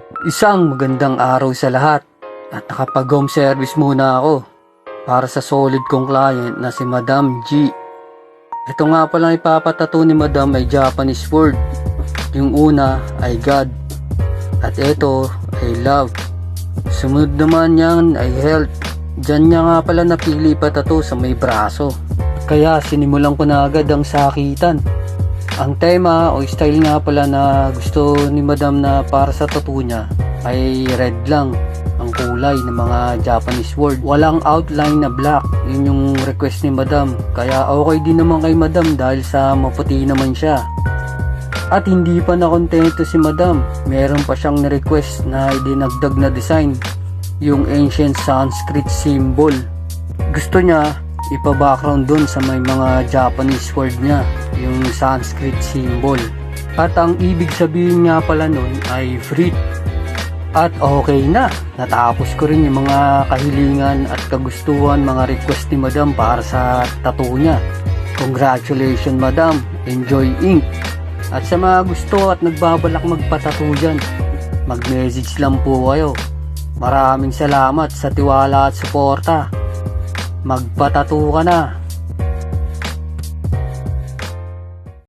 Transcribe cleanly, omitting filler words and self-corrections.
Isang magandang araw sa lahat at nakapag-home service muna ako para sa solid kong client na si Madam G. Ito nga palang ipapatato ni Madam ay Japanese word. Yung una ay God at ito ay love. Sumunod naman yan ay health. Diyan niya nga pala napili ipatato sa may braso. Kaya sinimulan ko na agad ang sakitan. Ang tema o style nga pala na gusto ni Madam na para sa tattoo niya ay red lang ang kulay ng mga Japanese word. Walang outline na black. Yun yung request ni Madam. Kaya okay din naman kay Madam dahil sa maputi naman siya. At hindi pa nakontento si Madam. Meron pa siyang na-request na idinagdag na design. Yung ancient Sanskrit symbol. Gusto niya ipa-background dun sa may mga Japanese word niya, yung Sanskrit symbol. At ang ibig sabihin nga pala nun ay fruit. At okay na, natapos ko rin yung mga kahilingan at kagustuhan, mga request ni Madam para sa tattoo niya. Congratulations Madam, enjoy ink. At sa mga gusto at nagbabalak magpatattoo dyan, mag-message lang po kayo. Maraming salamat sa tiwala at suporta. Magpatattoo ka na.